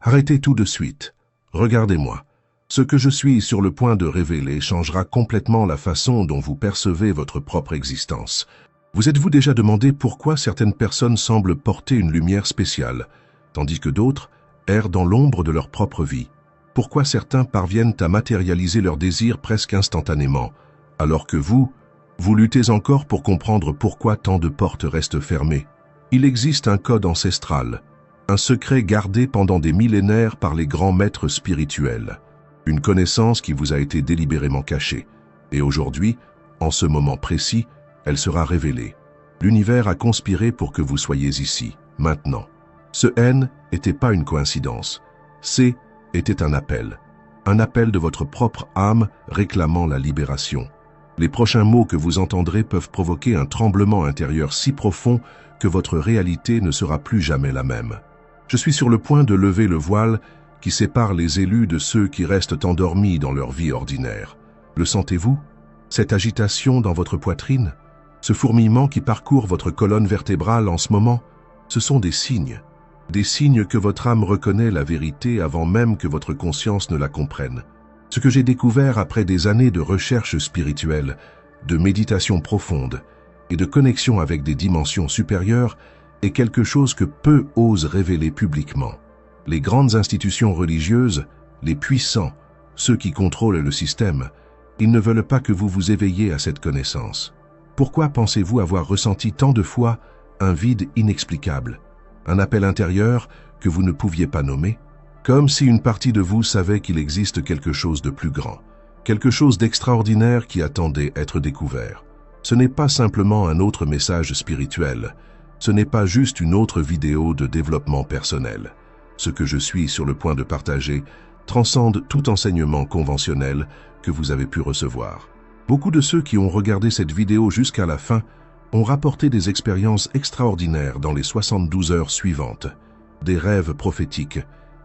Arrêtez tout de suite. Regardez-moi. Ce que je suis sur le point de révéler changera complètement la façon dont vous percevez votre propre existence. Vous êtes-vous déjà demandé pourquoi certaines personnes semblent porter une lumière spéciale, tandis que d'autres errent dans l'ombre de leur propre vie? Pourquoi certains parviennent à matérialiser leurs désirs presque instantanément, alors que vous luttez encore pour comprendre pourquoi tant de portes restent fermées? Il existe un code ancestral, un secret gardé pendant des millénaires par les grands maîtres spirituels, une connaissance qui vous a été délibérément cachée. Et aujourd'hui, en ce moment précis, elle sera révélée. L'univers a conspiré pour que vous soyez ici, maintenant. Ce N n'était pas une coïncidence. C était un appel de votre propre âme réclamant la libération. Les prochains mots que vous entendrez peuvent provoquer un tremblement intérieur si profond que votre réalité ne sera plus jamais la même. Je suis sur le point de lever le voile qui sépare les élus de ceux qui restent endormis dans leur vie ordinaire. Le sentez-vous? Cette agitation dans votre poitrine? Ce fourmillement qui parcourt votre colonne vertébrale en ce moment? Ce sont des signes que votre âme reconnaît la vérité avant même que votre conscience ne la comprenne. Ce que j'ai découvert après des années de recherche spirituelle, de méditation profonde et de connexion avec des dimensions supérieures est quelque chose que peu osent révéler publiquement. Les grandes institutions religieuses, les puissants, ceux qui contrôlent le système, ils ne veulent pas que vous vous éveilliez à cette connaissance. Pourquoi pensez-vous avoir ressenti tant de fois un vide inexplicable, un appel intérieur que vous ne pouviez pas nommer? Comme si une partie de vous savait qu'il existe quelque chose de plus grand, quelque chose d'extraordinaire qui attendait être découvert. Ce n'est pas simplement un autre message spirituel, ce n'est pas juste une autre vidéo de développement personnel. Ce que je suis sur le point de partager transcende tout enseignement conventionnel que vous avez pu recevoir. Beaucoup de ceux qui ont regardé cette vidéo jusqu'à la fin ont rapporté des expériences extraordinaires dans les 72 heures suivantes, des rêves prophétiques,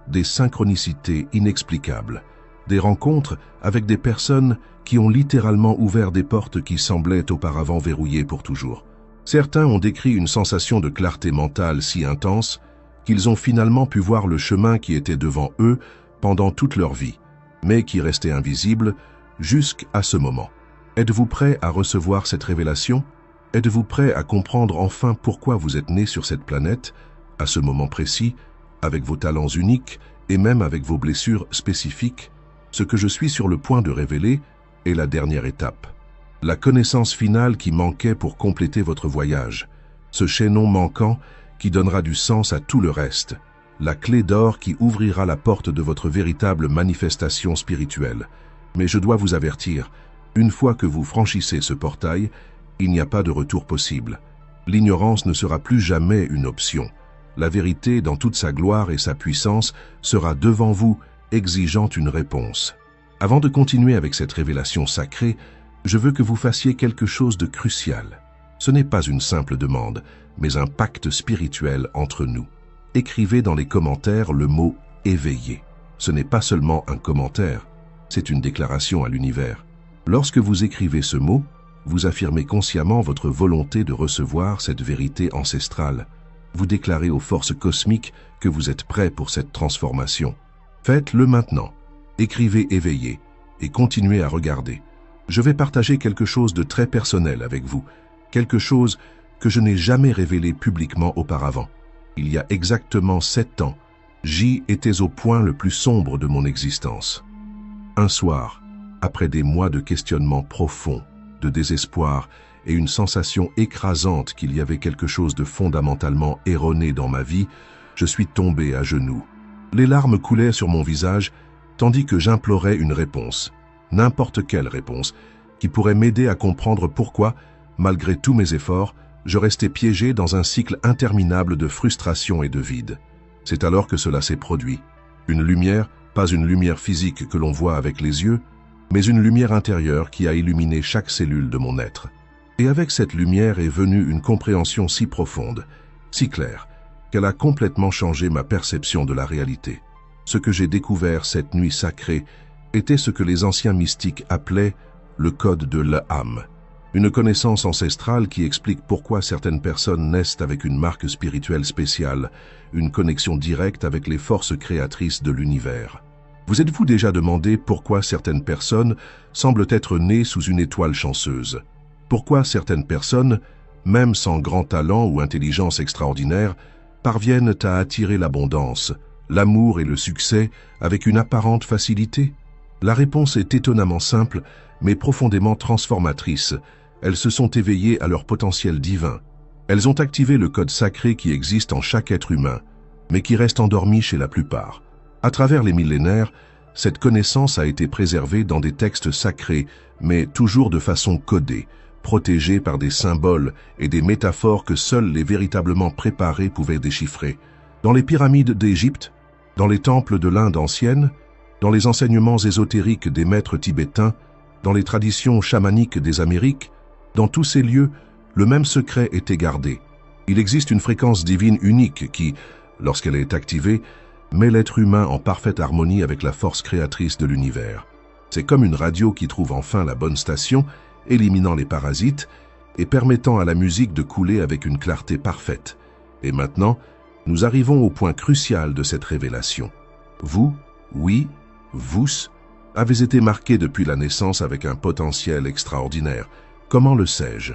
des synchronicités inexplicables, des rencontres avec des personnes qui ont littéralement ouvert des portes qui semblaient auparavant verrouillées pour toujours. Certains ont décrit une sensation de clarté mentale si intense qu'ils ont finalement pu voir le chemin qui était devant eux pendant toute leur vie, mais qui restait invisible jusqu'à ce moment. Êtes-vous prêt à recevoir cette révélation? Êtes-vous prêt à comprendre enfin pourquoi vous êtes né sur cette planète, à ce moment précis, avec vos talents uniques et même avec vos blessures spécifiques? Ce que je suis sur le point de révéler est la dernière étape. La connaissance finale qui manquait pour compléter votre voyage. Ce chaînon manquant qui donnera du sens à tout le reste. La clé d'or qui ouvrira la porte de votre véritable manifestation spirituelle. Mais je dois vous avertir, une fois que vous franchissez ce portail, il n'y a pas de retour possible. L'ignorance ne sera plus jamais une option. La vérité, dans toute sa gloire et sa puissance, sera devant vous, exigeant une réponse. Avant de continuer avec cette révélation sacrée, je veux que vous fassiez quelque chose de crucial. Ce n'est pas une simple demande, mais un pacte spirituel entre nous. Écrivez dans les commentaires le mot « éveillé ». Ce n'est pas seulement un commentaire, c'est une déclaration à l'univers. Lorsque vous écrivez ce mot, vous affirmez consciemment votre volonté de recevoir cette vérité ancestrale. Vous déclarez aux forces cosmiques que vous êtes prêt pour cette transformation. Faites-le maintenant. Écrivez éveillé et continuez à regarder. Je vais partager quelque chose de très personnel avec vous, quelque chose que je n'ai jamais révélé publiquement auparavant. Il y a exactement 7 ans, j'y étais au point le plus sombre de mon existence. Un soir, après des mois de questionnements profonds, de désespoir et une sensation écrasante qu'il y avait quelque chose de fondamentalement erroné dans ma vie, je suis tombé à genoux. Les larmes coulaient sur mon visage, tandis que j'implorais une réponse, n'importe quelle réponse, qui pourrait m'aider à comprendre pourquoi, malgré tous mes efforts, je restais piégé dans un cycle interminable de frustration et de vide. C'est alors que cela s'est produit. Une lumière, pas une lumière physique que l'on voit avec les yeux, mais une lumière intérieure qui a illuminé chaque cellule de mon être. Et avec cette lumière est venue une compréhension si profonde, si claire, qu'elle a complètement changé ma perception de la réalité. Ce que j'ai découvert cette nuit sacrée était ce que les anciens mystiques appelaient le code de l'âme. Une connaissance ancestrale qui explique pourquoi certaines personnes naissent avec une marque spirituelle spéciale, une connexion directe avec les forces créatrices de l'univers. Vous êtes-vous déjà demandé pourquoi certaines personnes semblent être nées sous une étoile chanceuse? Pourquoi certaines personnes, même sans grand talent ou intelligence extraordinaire, parviennent à attirer l'abondance, l'amour et le succès avec une apparente facilité? La réponse est étonnamment simple, mais profondément transformatrice. Elles se sont éveillées à leur potentiel divin. Elles ont activé le code sacré qui existe en chaque être humain, mais qui reste endormi chez la plupart. À travers les millénaires, cette connaissance a été préservée dans des textes sacrés, mais toujours de façon codée, protégée par des symboles et des métaphores que seuls les véritablement préparés pouvaient déchiffrer. Dans les pyramides d'Égypte, dans les temples de l'Inde ancienne, dans les enseignements ésotériques des maîtres tibétains, dans les traditions chamaniques des Amériques, dans tous ces lieux, le même secret était gardé. Il existe une fréquence divine unique qui, lorsqu'elle est activée, met l'être humain en parfaite harmonie avec la force créatrice de l'univers. C'est comme une radio qui trouve enfin la bonne station, éliminant les parasites et permettant à la musique de couler avec une clarté parfaite. Et maintenant, nous arrivons au point crucial de cette révélation. Vous, oui, vous, avez été marqué depuis la naissance avec un potentiel extraordinaire. Comment le sais-je?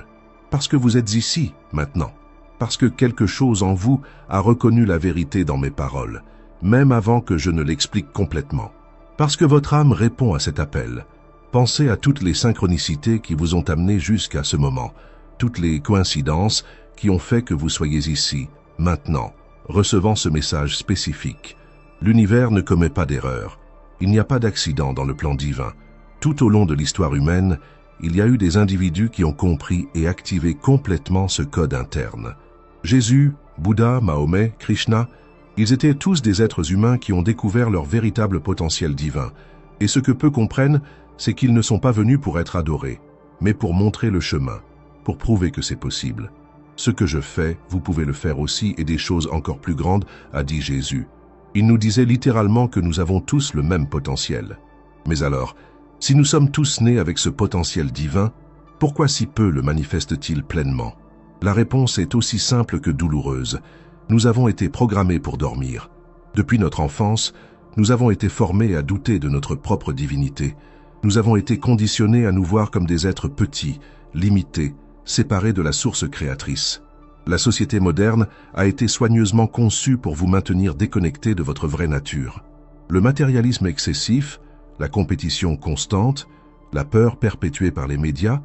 Parce que vous êtes ici, maintenant. Parce que quelque chose en vous a reconnu la vérité dans mes paroles, même avant que je ne l'explique complètement. Parce que votre âme répond à cet appel. Pensez à toutes les synchronicités qui vous ont amené jusqu'à ce moment, toutes les coïncidences qui ont fait que vous soyez ici, maintenant, recevant ce message spécifique. L'univers ne commet pas d'erreur. Il n'y a pas d'accident dans le plan divin. Tout au long de l'histoire humaine, il y a eu des individus qui ont compris et activé complètement ce code interne. Jésus, Bouddha, Mahomet, Krishna, ils étaient tous des êtres humains qui ont découvert leur véritable potentiel divin. Et ce que peu comprennent, c'est qu'ils ne sont pas venus pour être adorés, mais pour montrer le chemin, pour prouver que c'est possible. Ce que je fais, vous pouvez le faire aussi et des choses encore plus grandes, a dit Jésus. Il nous disait littéralement que nous avons tous le même potentiel. Mais alors, si nous sommes tous nés avec ce potentiel divin, pourquoi si peu le manifeste-t-il pleinement? La réponse est aussi simple que douloureuse. Nous avons été programmés pour dormir. Depuis notre enfance, nous avons été formés à douter de notre propre divinité. Nous avons été conditionnés à nous voir comme des êtres petits, limités, séparés de la source créatrice. La société moderne a été soigneusement conçue pour vous maintenir déconnectés de votre vraie nature. Le matérialisme excessif, la compétition constante, la peur perpétuée par les médias,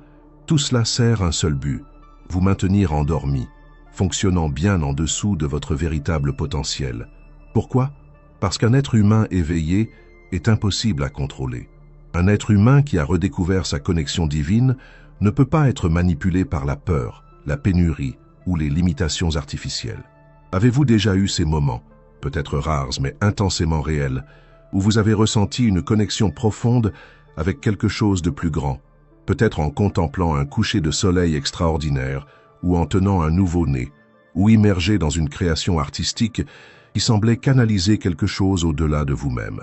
tout cela sert un seul but, vous maintenir endormis, fonctionnant bien en dessous de votre véritable potentiel. Pourquoi? Parce qu'un être humain éveillé est impossible à contrôler. Un être humain qui a redécouvert sa connexion divine ne peut pas être manipulé par la peur, la pénurie ou les limitations artificielles. Avez-vous déjà eu ces moments, peut-être rares mais intensément réels, où vous avez ressenti une connexion profonde avec quelque chose de plus grand, peut-être en contemplant un coucher de soleil extraordinaire ou en tenant un nouveau-né, ou immergé dans une création artistique qui semblait canaliser quelque chose au-delà de vous-même.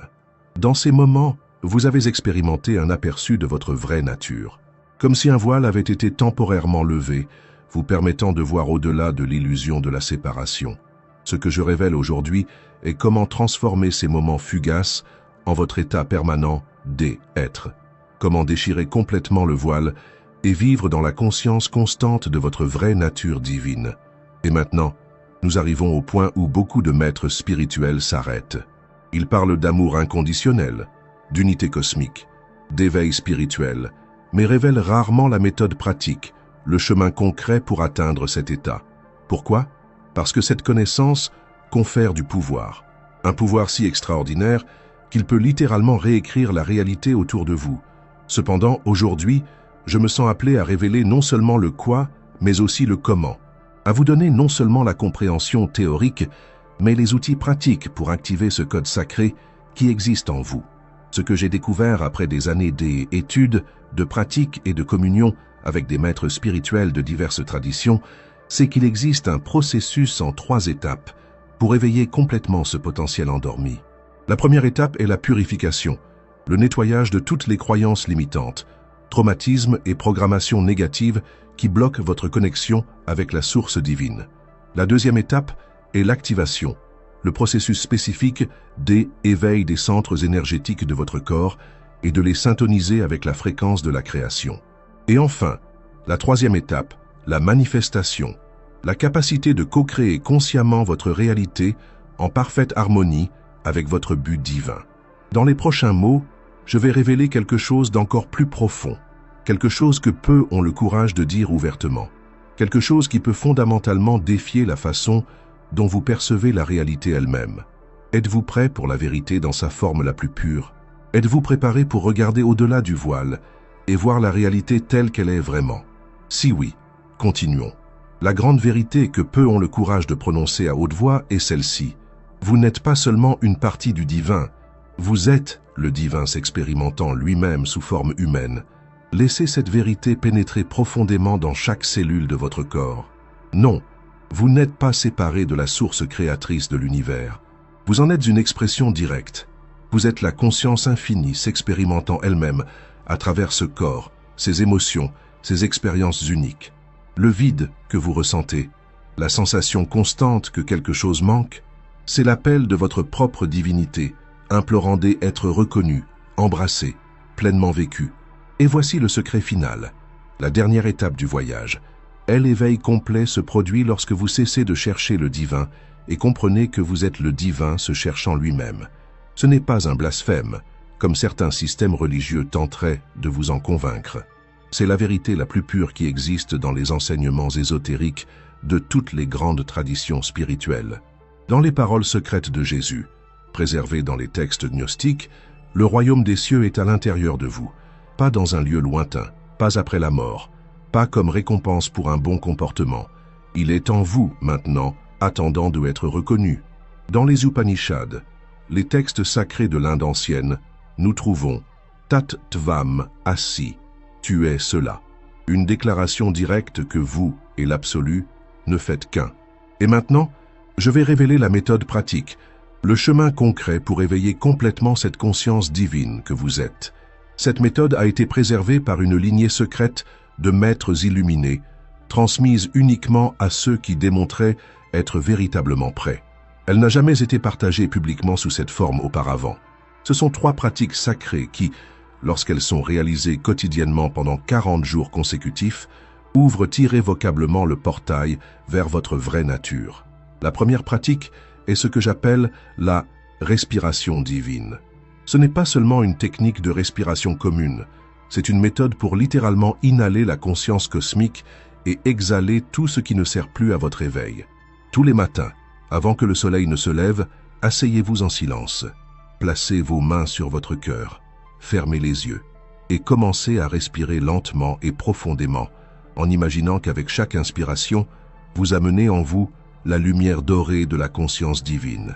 Dans ces moments, vous avez expérimenté un aperçu de votre vraie nature, comme si un voile avait été temporairement levé, vous permettant de voir au-delà de l'illusion de la séparation. Ce que je révèle aujourd'hui est comment transformer ces moments fugaces en votre état permanent d'être. Comment déchirer complètement le voile et vivre dans la conscience constante de votre vraie nature divine. Et maintenant, nous arrivons au point où beaucoup de maîtres spirituels s'arrêtent. Ils parlent d'amour inconditionnel, d'unité cosmique, d'éveil spirituel, mais révèlent rarement la méthode pratique, le chemin concret pour atteindre cet état. Pourquoi? Parce que cette connaissance confère du pouvoir. Un pouvoir si extraordinaire qu'il peut littéralement réécrire la réalité autour de vous. Cependant, aujourd'hui, je me sens appelé à révéler non seulement le quoi, mais aussi le comment. À vous donner non seulement la compréhension théorique, mais les outils pratiques pour activer ce code sacré qui existe en vous. Ce que j'ai découvert après des années d'études, de pratiques et de communion avec des maîtres spirituels de diverses traditions, c'est qu'il existe un processus en 3 étapes pour éveiller complètement ce potentiel endormi. La première étape est la purification, le nettoyage de toutes les croyances limitantes. traumatismes et programmations négatives qui bloquent votre connexion avec la source divine. La deuxième étape est l'activation, le processus spécifique d'éveil des centres énergétiques de votre corps et de les syntoniser avec la fréquence de la création. Et enfin, la troisième étape, la manifestation, la capacité de co-créer consciemment votre réalité en parfaite harmonie avec votre but divin. Dans les prochains mots, je vais révéler quelque chose d'encore plus profond, quelque chose que peu ont le courage de dire ouvertement, quelque chose qui peut fondamentalement défier la façon dont vous percevez la réalité elle-même. Êtes-vous prêt pour la vérité dans sa forme la plus pure? Êtes-vous préparé pour regarder au-delà du voile et voir la réalité telle qu'elle est vraiment? Si oui, continuons. La grande vérité que peu ont le courage de prononcer à haute voix est celle-ci. Vous n'êtes pas seulement une partie du divin, vous êtes le divin s'expérimentant lui-même sous forme humaine. Laissez cette vérité pénétrer profondément dans chaque cellule de votre corps. Non, vous n'êtes pas séparé de la source créatrice de l'univers. Vous en êtes une expression directe. Vous êtes la conscience infinie s'expérimentant elle-même à travers ce corps, ses émotions, ses expériences uniques. Le vide que vous ressentez, la sensation constante que quelque chose manque, c'est l'appel de votre propre divinité, implorant d'être reconnu, embrassé, pleinement vécu. Et voici le secret final, la dernière étape du voyage. L'éveil complet se produit lorsque vous cessez de chercher le divin et comprenez que vous êtes le divin se cherchant lui-même. Ce n'est pas un blasphème, comme certains systèmes religieux tenteraient de vous en convaincre. C'est la vérité la plus pure qui existe dans les enseignements ésotériques de toutes les grandes traditions spirituelles. Dans les paroles secrètes de Jésus, préservées dans les textes gnostiques, le royaume des cieux est à l'intérieur de vous, pas dans un lieu lointain, pas après la mort, pas comme récompense pour un bon comportement. Il est en vous maintenant, attendant de être reconnu. Dans les Upanishads, les textes sacrés de l'Inde ancienne, nous trouvons Tat Tvam Asi, tu es cela. Une déclaration directe que vous et l'absolu ne faites qu'un. Et maintenant, je vais révéler la méthode pratique, le chemin concret pour éveiller complètement cette conscience divine que vous êtes. Cette méthode a été préservée par une lignée secrète de maîtres illuminés, transmise uniquement à ceux qui démontraient être véritablement prêts. Elle n'a jamais été partagée publiquement sous cette forme auparavant. Ce sont 3 pratiques sacrées qui, lorsqu'elles sont réalisées quotidiennement pendant 40 jours consécutifs, ouvrent irrévocablement le portail vers votre vraie nature. La première pratique est ce que j'appelle la respiration divine. Ce n'est pas seulement une technique de respiration commune, c'est une méthode pour littéralement inhaler la conscience cosmique et exhaler tout ce qui ne sert plus à votre éveil. Tous les matins, avant que le soleil ne se lève, asseyez-vous en silence. Placez vos mains sur votre cœur, fermez les yeux et commencez à respirer lentement et profondément en imaginant qu'avec chaque inspiration, vous amenez en vous la lumière dorée de la conscience divine.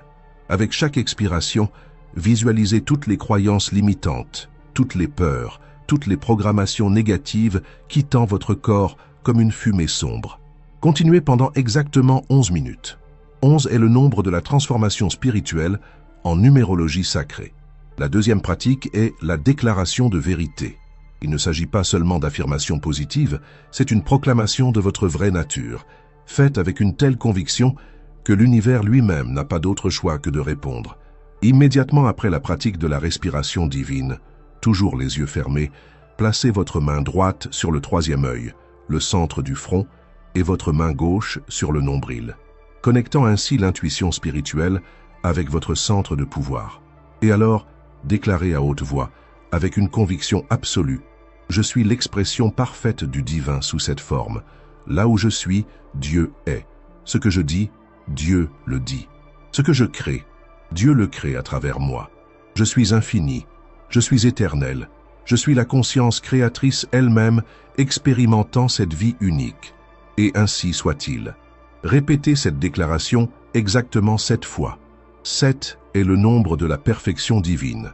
Avec chaque expiration, visualisez toutes les croyances limitantes, toutes les peurs, toutes les programmations négatives quittant votre corps comme une fumée sombre. Continuez pendant exactement 11 minutes. 11 est le nombre de la transformation spirituelle en numérologie sacrée. La deuxième pratique est la déclaration de vérité. Il ne s'agit pas seulement d'affirmations positives, c'est une proclamation de votre vraie nature, faite avec une telle conviction que l'univers lui-même n'a pas d'autre choix que de répondre. Immédiatement après la pratique de la respiration divine, toujours les yeux fermés, placez votre main droite sur le 3e œil, le centre du front, et votre main gauche sur le nombril, connectant ainsi l'intuition spirituelle avec votre centre de pouvoir. Et alors, déclarez à haute voix, avec une conviction absolue, « Je suis l'expression parfaite du divin sous cette forme. Là où je suis, Dieu est. Ce que je dis, Dieu le dit. Ce que je crée, Dieu le crée à travers moi. Je suis infini, je suis éternel, je suis la conscience créatrice elle-même expérimentant cette vie unique. Et ainsi soit-il. » Répétez cette déclaration exactement 7 fois. 7 est le nombre de la perfection divine.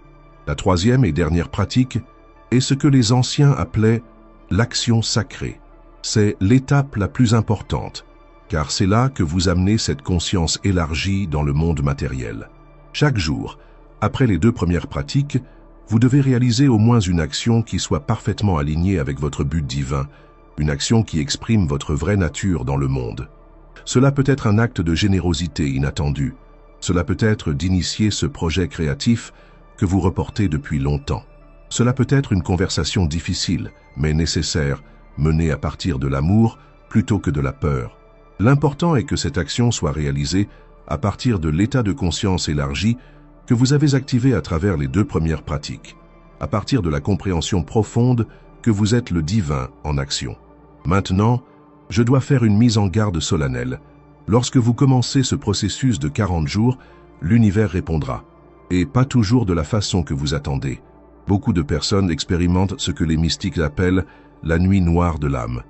La troisième et dernière pratique est ce que les anciens appelaient l'action sacrée. C'est l'étape la plus importante, car c'est là que vous amenez cette conscience élargie dans le monde matériel. Chaque jour, après les 2 premières pratiques, vous devez réaliser au moins une action qui soit parfaitement alignée avec votre but divin, une action qui exprime votre vraie nature dans le monde. Cela peut être un acte de générosité inattendu. Cela peut être d'initier ce projet créatif que vous reportez depuis longtemps. Cela peut être une conversation difficile, mais nécessaire, menée à partir de l'amour plutôt que de la peur. L'important est que cette action soit réalisée à partir de l'état de conscience élargi que vous avez activé à travers les 2 premières pratiques, à partir de la compréhension profonde que vous êtes le divin en action. Maintenant, je dois faire une mise en garde solennelle. Lorsque vous commencez ce processus de 40 jours, l'univers répondra, et pas toujours de la façon que vous attendez. Beaucoup de personnes expérimentent ce que les mystiques appellent la nuit noire de l'âme,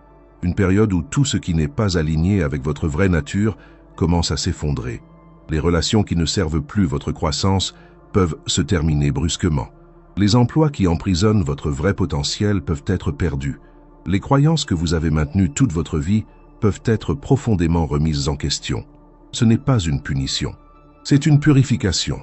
une période où tout ce qui n'est pas aligné avec votre vraie nature commence à s'effondrer. Les relations qui ne servent plus votre croissance peuvent se terminer brusquement. Les emplois qui emprisonnent votre vrai potentiel peuvent être perdus. Les croyances que vous avez maintenues toute votre vie peuvent être profondément remises en question. Ce n'est pas une punition, c'est une purification.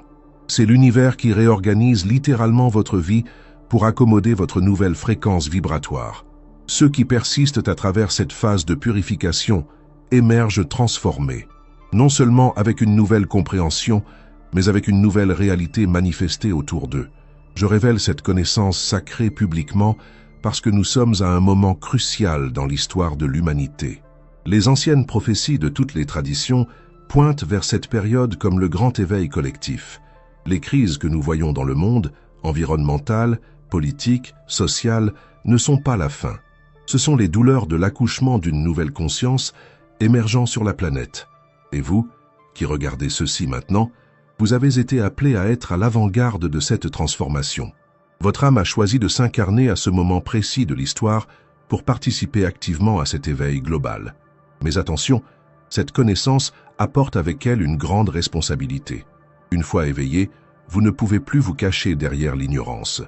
C'est l'univers qui réorganise littéralement votre vie pour accommoder votre nouvelle fréquence vibratoire. Ceux qui persistent à travers cette phase de purification émergent transformés, non seulement avec une nouvelle compréhension, mais avec une nouvelle réalité manifestée autour d'eux. Je révèle cette connaissance sacrée publiquement parce que nous sommes à un moment crucial dans l'histoire de l'humanité. Les anciennes prophéties de toutes les traditions pointent vers cette période comme le grand éveil collectif. Les crises que nous voyons dans le monde, environnementales, politiques, sociales, ne sont pas la fin. Ce sont les douleurs de l'accouchement d'une nouvelle conscience émergeant sur la planète. Et vous, qui regardez ceci maintenant, vous avez été appelé à être à l'avant-garde de cette transformation. Votre âme a choisi de s'incarner à ce moment précis de l'histoire pour participer activement à cet éveil global. Mais attention, cette connaissance apporte avec elle une grande responsabilité. Une fois éveillé, vous ne pouvez plus vous cacher derrière l'ignorance.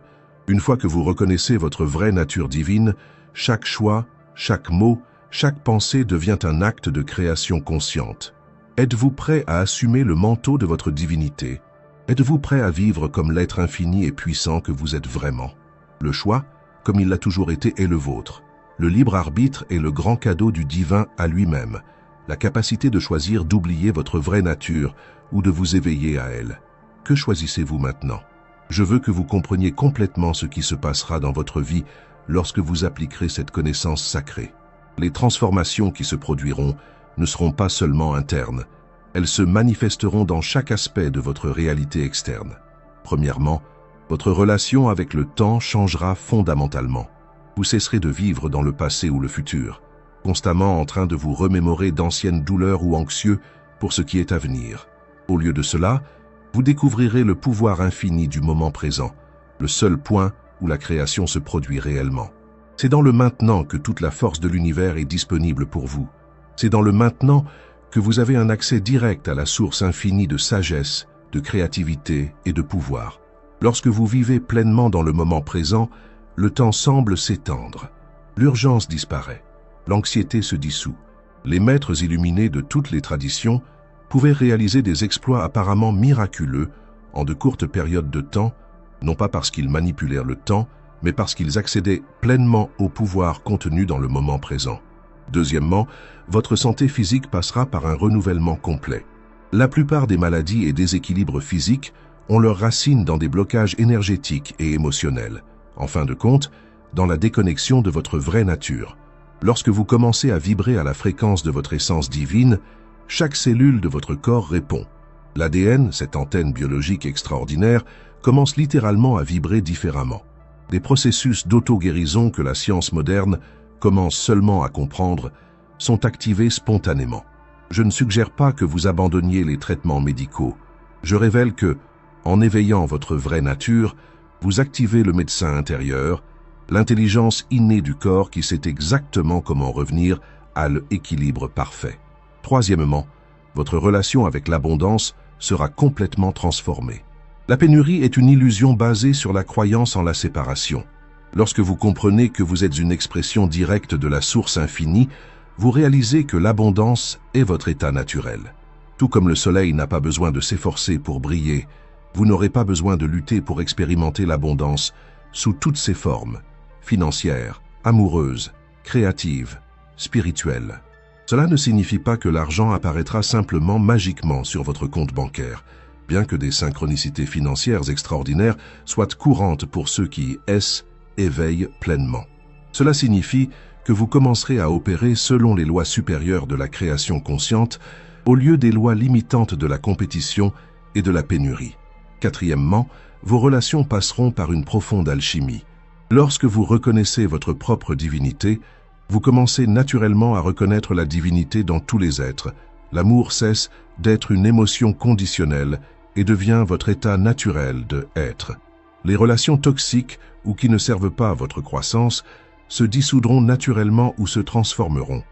Une fois que vous reconnaissez votre vraie nature divine, chaque choix, chaque mot, chaque pensée devient un acte de création consciente. Êtes-vous prêt à assumer le manteau de votre divinité? Êtes-vous prêt à vivre comme l'être infini et puissant que vous êtes vraiment? Le choix, comme il l'a toujours été, est le vôtre. Le libre arbitre est le grand cadeau du divin à lui-même, la capacité de choisir d'oublier votre vraie nature ou de vous éveiller à elle. Que choisissez-vous maintenant? Je veux que vous compreniez complètement ce qui se passera dans votre vie lorsque vous appliquerez cette connaissance sacrée. Les transformations qui se produiront ne seront pas seulement internes, elles se manifesteront dans chaque aspect de votre réalité externe. Premièrement, votre relation avec le temps changera fondamentalement. Vous cesserez de vivre dans le passé ou le futur, constamment en train de vous remémorer d'anciennes douleurs ou anxieux pour ce qui est à venir. Au lieu de cela, vous découvrirez le pouvoir infini du moment présent, le seul point où la création se produit réellement. C'est dans le maintenant que toute la force de l'univers est disponible pour vous. C'est dans le maintenant que vous avez un accès direct à la source infinie de sagesse, de créativité et de pouvoir. Lorsque vous vivez pleinement dans le moment présent, le temps semble s'étendre. L'urgence disparaît. L'anxiété se dissout. Les maîtres illuminés de toutes les traditions pouvaient réaliser des exploits apparemment miraculeux en de courtes périodes de temps, non pas parce qu'ils manipulèrent le temps, mais parce qu'ils accédaient pleinement au pouvoir contenu dans le moment présent. Deuxièmement, votre santé physique passera par un renouvellement complet. La plupart des maladies et déséquilibres physiques ont leurs racines dans des blocages énergétiques et émotionnels. En fin de compte, dans la déconnexion de votre vraie nature. Lorsque vous commencez à vibrer à la fréquence de votre essence divine, chaque cellule de votre corps répond. L'ADN, cette antenne biologique extraordinaire, commence littéralement à vibrer différemment. Des processus d'auto-guérison que la science moderne commence seulement à comprendre sont activés spontanément. Je ne suggère pas que vous abandonniez les traitements médicaux. Je révèle que, en éveillant votre vraie nature, vous activez le médecin intérieur, l'intelligence innée du corps qui sait exactement comment revenir à l'équilibre parfait. Troisièmement, votre relation avec l'abondance sera complètement transformée. La pénurie est une illusion basée sur la croyance en la séparation. Lorsque vous comprenez que vous êtes une expression directe de la source infinie, vous réalisez que l'abondance est votre état naturel. Tout comme le soleil n'a pas besoin de s'efforcer pour briller, Vous n'aurez pas besoin de lutter pour expérimenter l'abondance sous toutes ses formes, financières, amoureuses, créatives, spirituelles. Cela ne signifie pas que l'argent apparaîtra simplement magiquement sur votre compte bancaire, bien que des synchronicités financières extraordinaires soient courantes pour ceux qui éveillent pleinement. Cela signifie que vous commencerez à opérer selon les lois supérieures de la création consciente au lieu des lois limitantes de la compétition et de la pénurie. Quatrièmement, vos relations passeront par une profonde alchimie. Lorsque vous reconnaissez votre propre divinité, vous commencez naturellement à reconnaître la divinité dans tous les êtres. L'amour cesse d'être une émotion conditionnelle et devient votre état naturel de être. Les relations toxiques ou qui ne servent pas à votre croissance se dissoudront naturellement ou se transformeront.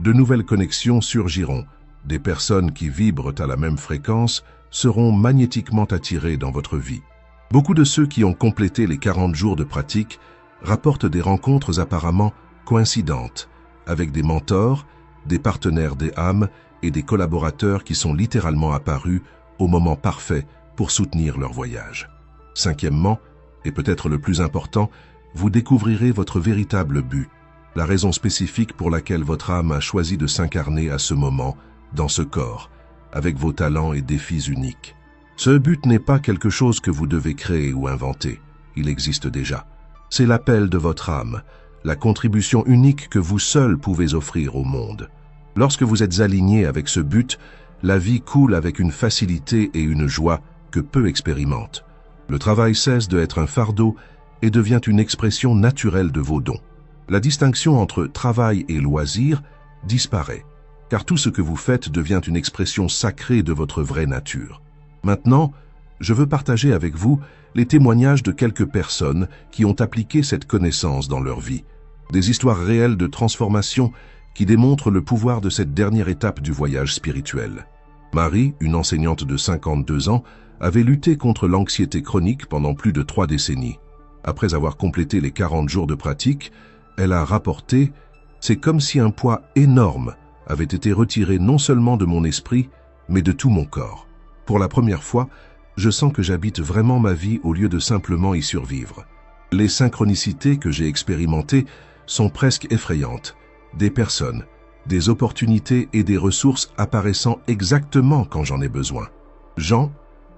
De nouvelles connexions surgiront. Des personnes qui vibrent à la même fréquence seront magnétiquement attirées dans votre vie. Beaucoup de ceux qui ont complété les 40 jours de pratique rapportent des rencontres apparemment coïncidentes avec des mentors, des partenaires des âmes et des collaborateurs qui sont littéralement apparus au moment parfait pour soutenir leur voyage. Cinquièmement, et peut-être le plus important, vous découvrirez votre véritable but, la raison spécifique pour laquelle votre âme a choisi de s'incarner à ce moment, dans ce corps, avec vos talents et défis uniques. Ce but n'est pas quelque chose que vous devez créer ou inventer, il existe déjà. C'est l'appel de votre âme, la contribution unique que vous seul pouvez offrir au monde. Lorsque vous êtes aligné avec ce but, la vie coule avec une facilité et une joie que peu expérimentent. Le travail cesse d'être un fardeau et devient une expression naturelle de vos dons. La distinction entre travail et loisir disparaît, car tout ce que vous faites devient une expression sacrée de votre vraie nature. Maintenant, je veux partager avec vous les témoignages de quelques personnes qui ont appliqué cette connaissance dans leur vie. Des histoires réelles de transformation qui démontrent le pouvoir de cette dernière étape du voyage spirituel. Marie, une enseignante de 52 ans, avait lutté contre l'anxiété chronique pendant plus de 3 décennies. Après avoir complété les 40 jours de pratique, elle a rapporté « C'est comme si un poids énorme avait été retiré non seulement de mon esprit, mais de tout mon corps. Pour la première fois, je sens que j'habite vraiment ma vie au lieu de simplement y survivre. Les synchronicités que j'ai expérimentées sont presque effrayantes. Des personnes, des opportunités et des ressources apparaissant exactement quand j'en ai besoin. Jean,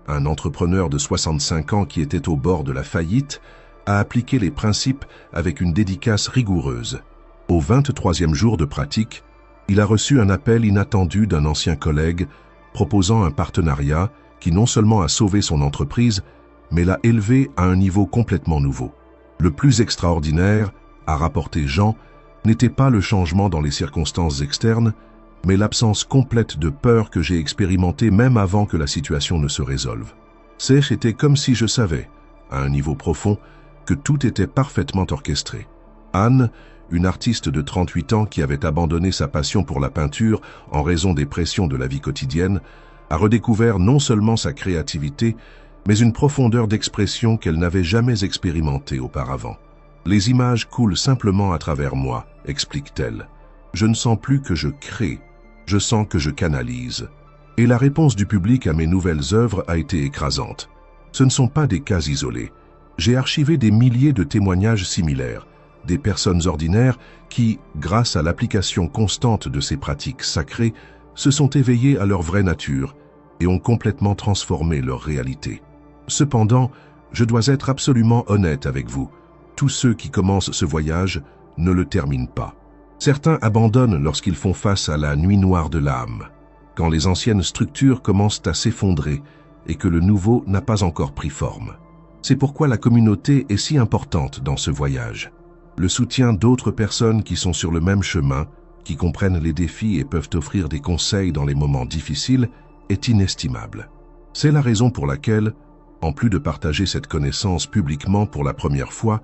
un entrepreneur de 65 ans qui était au bord de la faillite, a appliqué les principes avec une dédicace rigoureuse. Au 23e jour de pratique, il a reçu un appel inattendu d'un ancien collègue proposant un partenariat qui non seulement a sauvé son entreprise, mais l'a élevé à un niveau complètement nouveau. Le plus extraordinaire, a rapporté Jean, n'était pas le changement dans les circonstances externes, mais l'absence complète de peur que j'ai expérimentée même avant que la situation ne se résolve. C'était comme si je savais, à un niveau profond, que tout était parfaitement orchestré. Anne, une artiste de 38 ans qui avait abandonné sa passion pour la peinture en raison des pressions de la vie quotidienne, a redécouvert non seulement sa créativité, mais une profondeur d'expression qu'elle n'avait jamais expérimentée auparavant. Les images coulent simplement à travers moi, explique-t-elle. Je ne sens plus que je crée, je sens que je canalise. Et la réponse du public à mes nouvelles œuvres a été écrasante. Ce ne sont pas des cas isolés. J'ai archivé des milliers de témoignages similaires, des personnes ordinaires qui, grâce à l'application constante de ces pratiques sacrées, se sont éveillées à leur vraie nature et ont complètement transformé leur réalité. Cependant, je dois être absolument honnête avec vous. Tous ceux qui commencent ce voyage ne le terminent pas. Certains abandonnent lorsqu'ils font face à la nuit noire de l'âme, quand les anciennes structures commencent à s'effondrer et que le nouveau n'a pas encore pris forme. C'est pourquoi la communauté est si importante dans ce voyage. Le soutien d'autres personnes qui sont sur le même chemin, qui comprennent les défis et peuvent offrir des conseils dans les moments difficiles, est inestimable. C'est la raison pour laquelle, en plus de partager cette connaissance publiquement pour la première fois,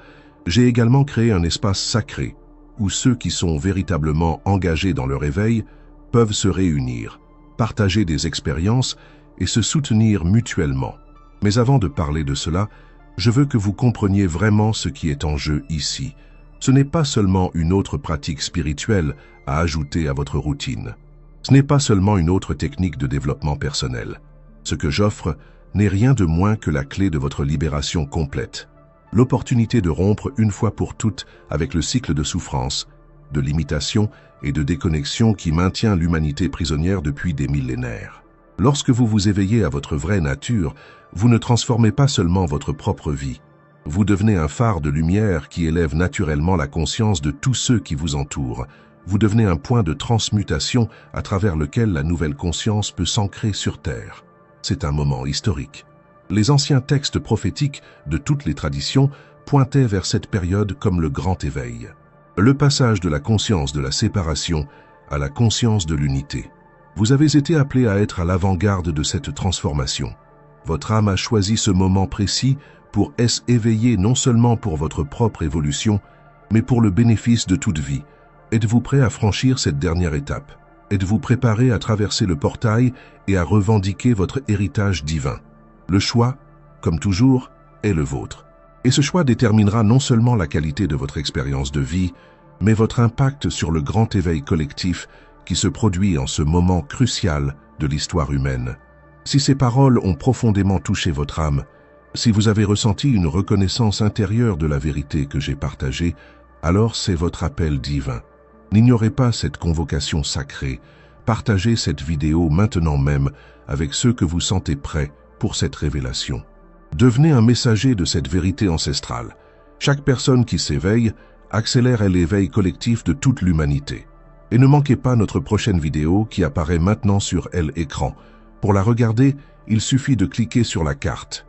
j'ai également créé un espace sacré où ceux qui sont véritablement engagés dans leur éveil peuvent se réunir, partager des expériences et se soutenir mutuellement. Mais avant de parler de cela, je veux que vous compreniez vraiment ce qui est en jeu ici. Ce n'est pas seulement une autre pratique spirituelle à ajouter à votre routine. Ce n'est pas seulement une autre technique de développement personnel. Ce que j'offre n'est rien de moins que la clé de votre libération complète. L'opportunité de rompre une fois pour toutes avec le cycle de souffrance, de limitation et de déconnexion qui maintient l'humanité prisonnière depuis des millénaires. Lorsque vous vous éveillez à votre vraie nature, vous ne transformez pas seulement votre propre vie. Vous devenez un phare de lumière qui élève naturellement la conscience de tous ceux qui vous entourent. Vous devenez un point de transmutation à travers lequel la nouvelle conscience peut s'ancrer sur Terre. C'est un moment historique. Les anciens textes prophétiques de toutes les traditions pointaient vers cette période comme le grand éveil. Le passage de la conscience de la séparation à la conscience de l'unité. Vous avez été appelé à être à l'avant-garde de cette transformation. Votre âme a choisi ce moment précis pour s'éveiller non seulement pour votre propre évolution, mais pour le bénéfice de toute vie. Êtes-vous prêt à franchir cette dernière étape? Êtes-vous préparé à traverser le portail et à revendiquer votre héritage divin? Le choix, comme toujours, est le vôtre. Et ce choix déterminera non seulement la qualité de votre expérience de vie, mais votre impact sur le grand éveil collectif qui se produit en ce moment crucial de l'histoire humaine. Si ces paroles ont profondément touché votre âme, si vous avez ressenti une reconnaissance intérieure de la vérité que j'ai partagée, alors c'est votre appel divin. N'ignorez pas cette convocation sacrée. Partagez cette vidéo maintenant même avec ceux que vous sentez prêts pour cette révélation. Devenez un messager de cette vérité ancestrale. Chaque personne qui s'éveille accélère l'éveil collectif de toute l'humanité. Et ne manquez pas notre prochaine vidéo qui apparaît maintenant sur l'écran. Pour la regarder, il suffit de cliquer sur la carte.